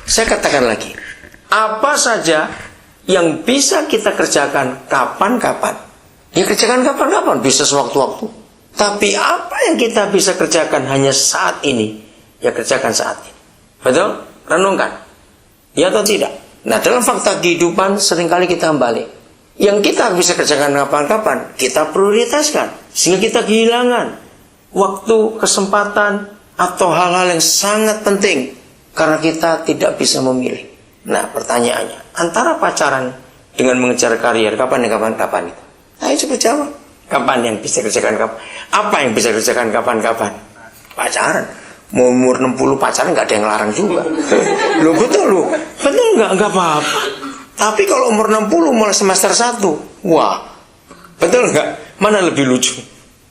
Saya katakan lagi, apa saja yang bisa kita kerjakan kapan-kapan, ya kerjakan kapan-kapan, bisa sewaktu-waktu. Tapi apa yang kita bisa kerjakan hanya saat ini, ya kerjakan saat ini. Betul? Renungkan. Ya atau tidak? Nah, dalam fakta kehidupan seringkali kita balik. Yang kita bisa kerjakan kapan-kapan, kita prioritaskan. Sehingga kita kehilangan waktu, kesempatan, atau hal-hal yang sangat penting. Karena kita tidak bisa memilih. Nah, pertanyaannya, antara pacaran dengan mengejar karier, kapan itu? Ayo coba jawab. Kapan yang bisa kerjakan kapan? Apa yang bisa kerjakan kapan-kapan? Pacaran. Mau umur 60 pacaran nggak ada yang larang juga. Loh betul nggak apa-apa. Tapi kalau umur 60 mulai semester 1, wah, betul nggak? Mana lebih lucu?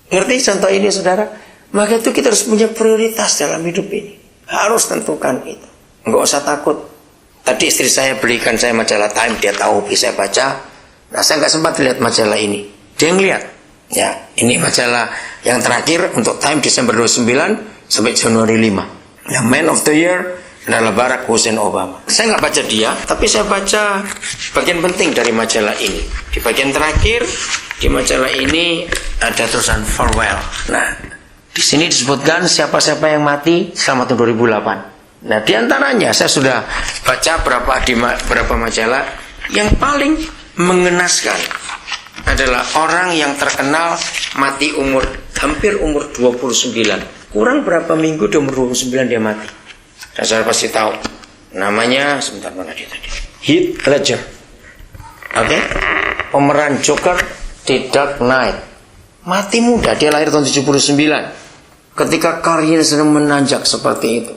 Ngerti contoh ini saudara? Maka itu kita harus punya prioritas dalam hidup ini. Harus tentukan itu. Nggak usah takut. Tadi istri saya belikan saya majalah Time, dia tahu bisa baca. Nah, saya nggak sempat lihat majalah ini. Dia ngeliat. Ya, ini majalah yang terakhir untuk Time Desember 29 sampai Januari 5. Yang Man of the Year adalah Barack Hussein Obama. Saya nggak baca dia, tapi saya baca bagian penting dari majalah ini. Di bagian terakhir di majalah ini ada tulisan farewell. Nah, di sini disebutkan siapa-siapa yang mati selama tahun 2008. Nah, di antaranya saya sudah baca berapa majalah. Yang paling mengenaskan adalah orang yang terkenal mati hampir umur 29. Kurang berapa minggu di umur 29 dia mati. Dan saudara pasti tahu. Namanya, sebentar mana dia tadi? Heath Ledger. Oke? Pemeran Joker di Dark Knight. Mati muda, dia lahir tahun 79. Ketika karir sedang menanjak seperti itu.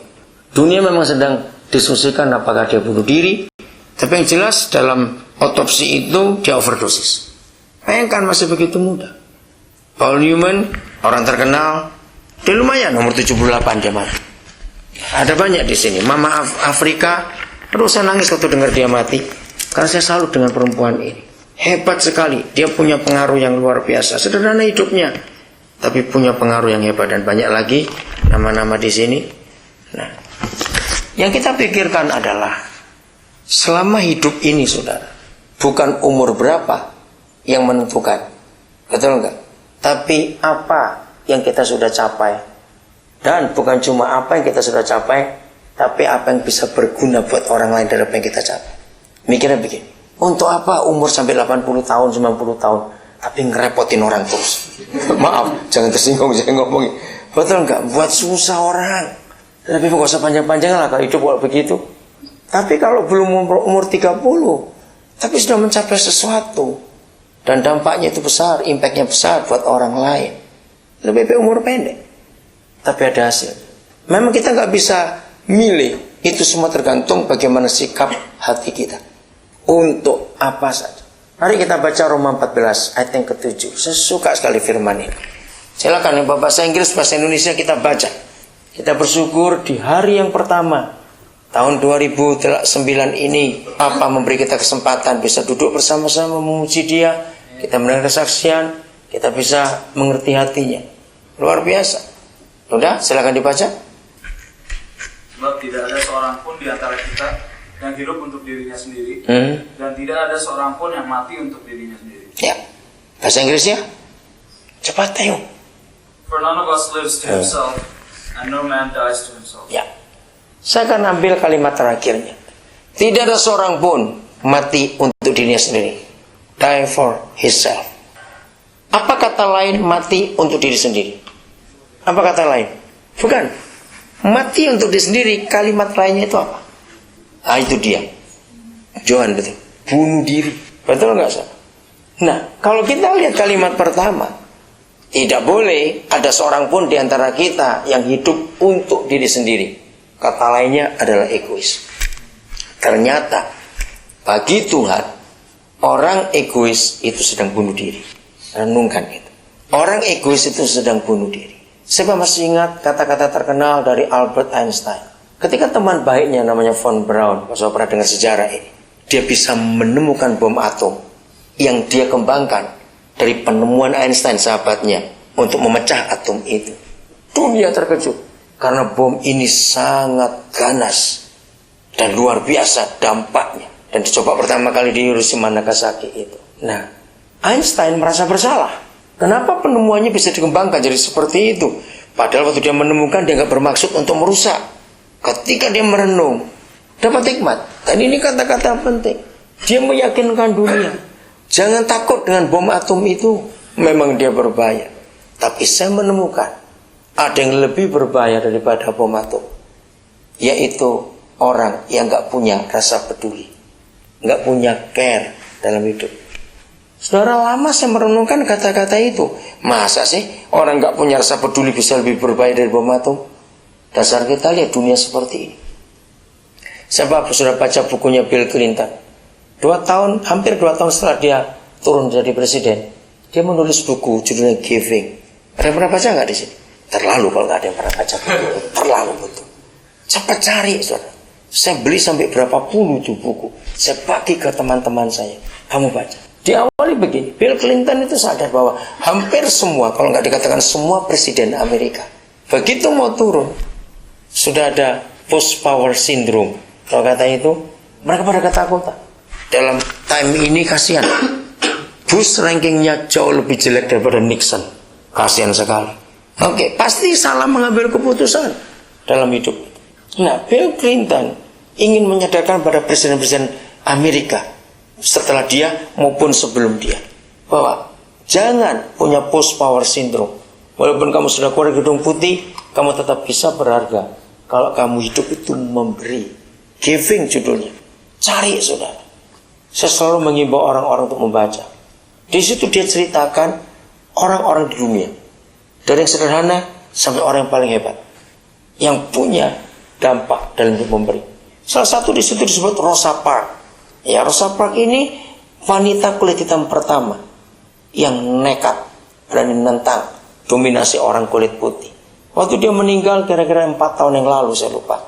Dunia memang sedang diskusikan apakah dia bunuh diri. Tapi yang jelas dalam otopsi itu dia overdosis. Bayangkan masih begitu muda. Paul Newman, orang terkenal, dia lumayan umur 78 dia mati. Ada banyak di sini. Mama Afrika, aduh saya nangis waktu dengar dia mati. Karena saya salut dengan perempuan ini. Hebat sekali. Dia punya pengaruh yang luar biasa. Sederhana hidupnya, tapi punya pengaruh yang hebat. Dan banyak lagi nama-nama di sini. Nah, yang kita pikirkan adalah selama hidup ini saudara, bukan umur berapa yang menentukan. Betul enggak? Tapi apa yang kita sudah capai. Dan bukan cuma apa yang kita sudah capai, tapi apa yang bisa berguna buat orang lain dari apa yang kita capai. Mikirnya begini, untuk apa umur sampai 80 tahun, 90 tahun, tapi ngerepotin orang terus. Maaf, jangan tersinggung saya ngomongin. Betul enggak? Buat susah orang. Tapi gak usah panjang-panjang lah kalau hidup kalau begitu. Tapi kalau belum umur 30, tapi sudah mencapai sesuatu, dan dampaknya itu besar, impactnya besar buat orang lain, lebih baik umur pendek, tapi ada hasil. Memang kita nggak bisa milih, itu semua tergantung bagaimana sikap hati kita. Untuk apa saja. Mari kita baca Roma 14 ayat yang ke-7. Saya suka sekali firman ini. Silakan yang bahasa Inggris, bahasa Indonesia kita baca. Kita bersyukur di hari yang pertama tahun 2009 ini, apa memberi kita kesempatan bisa duduk bersama-sama memuji Dia. Kita mendengar kesaksian, kita bisa mengerti hatinya. Luar biasa. Sudah, silakan dibaca. Sebab tidak ada seorang pun di antara kita yang hidup untuk dirinya sendiri, dan tidak ada seorang pun yang mati untuk dirinya sendiri. Ya, bahasa Inggrisnya cepat ayo. For none of us lives to himself, and no man dies to himself. Ya, saya akan ambil kalimat terakhirnya. Tidak ada seorang pun mati untuk dirinya sendiri. Die for himself. Apa kata lain mati untuk diri sendiri? Apa kata lain? Bukan. Mati untuk diri sendiri, kalimat lainnya itu apa? Ah, itu dia. Johan, betul. Bunuh diri. Betul nggak sah? Nah, kalau kita lihat kalimat pertama, tidak boleh ada seorang pun di antara kita yang hidup untuk diri sendiri. Kata lainnya adalah egois. Ternyata bagi Tuhan, orang egois itu sedang bunuh diri. Renungkan itu. Orang egois itu sedang bunuh diri. Siapa masih ingat kata-kata terkenal dari Albert Einstein? Ketika teman baiknya namanya von Braun, kalau pernah dengar sejarah ini, dia bisa menemukan bom atom yang dia kembangkan dari penemuan Einstein sahabatnya untuk memecah atom itu. Dunia terkejut karena bom ini sangat ganas Dan luar biasa dampaknya. Dan dicoba pertama kali di Hiroshima Nagasaki itu. Nah, Einstein merasa bersalah. Kenapa penemuannya bisa dikembangkan jadi seperti itu? Padahal waktu dia menemukan, dia nggak bermaksud untuk merusak. Ketika dia merenung, dapat hikmat. Dan ini kata-kata penting. Dia meyakinkan dunia, jangan takut dengan bom atom itu. Memang dia berbahaya, tapi saya menemukan ada yang lebih berbahaya daripada bom atom, yaitu orang yang nggak punya rasa peduli, nggak punya care dalam hidup. Saudara, lama saya merenungkan kata-kata itu. Masa sih orang nggak punya rasa peduli bisa lebih berbahaya dari bom atom? Dasar kita lihat dunia seperti ini. Saya sudah baca bukunya Bill Clinton. Hampir 2 tahun setelah dia turun jadi presiden, dia menulis buku judulnya Giving. Ada yang pernah baca nggak di sini? Terlalu kalau nggak ada yang pernah baca buku itu. Terlalu betul. Cepat cari, saudara. Saya beli sampai berapa puluh itu buku. Saya bagi ke teman-teman saya. Kamu baca. Diawali begini, Bill Clinton itu sadar bahwa hampir semua, kalau nggak dikatakan semua presiden Amerika, begitu mau turun, sudah ada post power syndrome. Kalau kata itu, mereka pada ketakutan. Dalam time ini kasihan, Bush rankingnya jauh lebih jelek daripada Nixon. Kasihan sekali. Oke, pasti salah mengambil keputusan dalam hidup. Nah, Bill Clinton ingin menyadarkan pada presiden-presiden Amerika setelah dia maupun sebelum dia, bahwa jangan punya post power syndrome. Walaupun kamu sudah keluar dari gedung putih, kamu tetap bisa berharga kalau kamu hidup itu memberi. Giving judulnya. Cari, saudara. Saya selalu mengimbau orang-orang untuk membaca. Di situ dia ceritakan orang-orang di dunia, dari yang sederhana sampai orang yang paling hebat, yang punya dampak dalam hidup memberi. Salah satu di situ disebut Rosa Parks. Ya, Rosa Parks ini wanita kulit hitam pertama yang nekat berani menentang dominasi orang kulit putih. Waktu dia meninggal kira-kira 4 tahun yang lalu, saya lupa.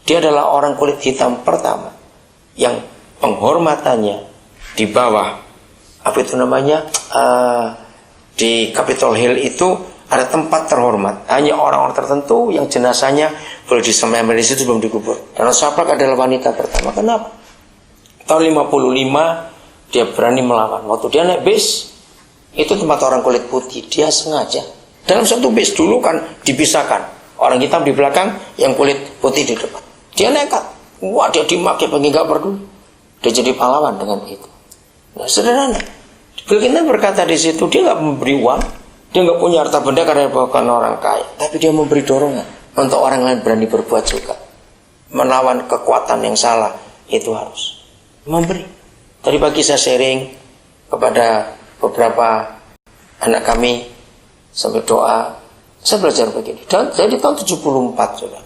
Dia adalah orang kulit hitam pertama yang penghormatannya di bawah, apa itu namanya, di Capitol Hill itu ada tempat terhormat. Hanya orang-orang tertentu yang jenazahnya boleh disemayamkan di situ sebelum dikubur. Dan Rosa Parks adalah wanita pertama. Kenapa? Tahun 55 dia berani melawan. Waktu dia naik bis, itu tempat orang kulit putih. Dia sengaja. Dalam satu bis dulu kan dipisahkan. Orang hitam di belakang, yang kulit putih di depan. Dia nekat. Wah, dia dimaki bagi nggak peduli. Dia jadi pahlawan dengan itu. Nah, sederhana. Bill Clinton berkata di situ, dia nggak memberi uang, dia nggak punya harta benda karena bukan orang kaya, tapi dia memberi dorongan untuk orang lain berani berbuat juga. Melawan kekuatan yang salah, itu harus memberi. Tadi pagi saya sharing kepada beberapa anak kami sambil doa. Saya belajar begini. Dan dari tahun 74 sudah.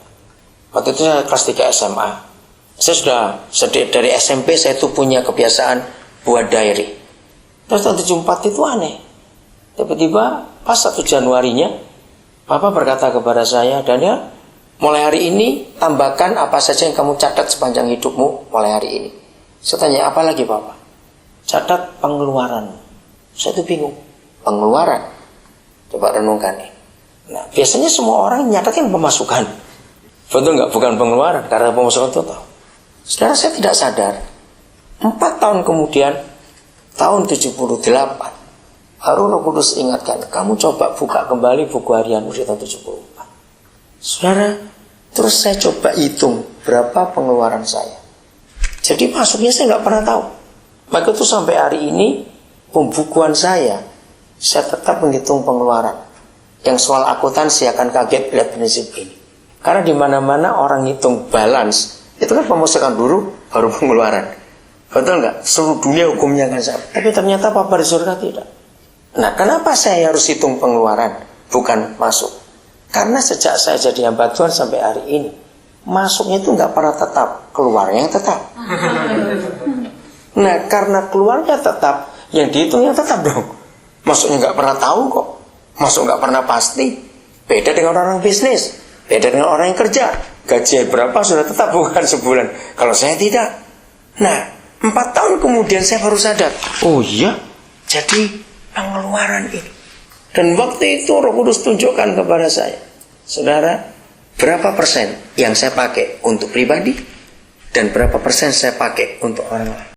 Waktu itu saya kelas 3 SMA. Saya sudah dari SMP saya itu punya kebiasaan buat diary. Terus tahun 74 itu aneh. Tiba-tiba pas 1 Januarinya, Papa berkata kepada saya, Daniel, mulai hari ini tambahkan apa saja yang kamu catat sepanjang hidupmu mulai hari ini. Saya tanya, apa lagi Papa? Catat pengeluaran. Saya itu bingung. Pengeluaran? Coba renungkan nih. Nah, biasanya semua orang nyatakan pemasukan. Betul nggak? Bukan pengeluaran, karena pemasukan total. Saudara, saya tidak sadar 4 tahun kemudian, tahun 78, Roh Kudus ingatkan, kamu coba buka kembali buku harianmu di tahun 74. Saudara, terus saya coba hitung berapa pengeluaran saya. Jadi masuknya saya nggak pernah tahu. Maka itu sampai hari ini pembukuan saya tetap menghitung pengeluaran. Yang soal akuntansi akan kaget lihat prinsip ini. Karena di mana-mana orang hitung balance, itu kan pemasukan dulu baru pengeluaran. Betul nggak? Seluruh dunia hukumnya kan sama. Tapi ternyata Papa di surga tidak. Nah, kenapa saya harus hitung pengeluaran bukan masuk? Karena sejak saya jadi hamba Tuhan sampai hari ini, masuknya itu nggak pernah tetap, keluarnya yang tetap. Nah, karena keluarnya tetap, yang dihitung yang tetap dong. Masuknya nggak pernah tahu kok. Masuk nggak pernah pasti. Beda dengan orang bisnis, beda dengan orang yang kerja. Gaji berapa sudah tetap, bukan sebulan. Kalau saya tidak. Nah, 4 tahun kemudian saya baru sadar, oh iya, jadi pengeluaran ini. Dan waktu itu Roh Kudus tunjukkan kepada saya, saudara, berapa persen yang saya pakai untuk pribadi, dan berapa persen saya pakai untuk orang lain.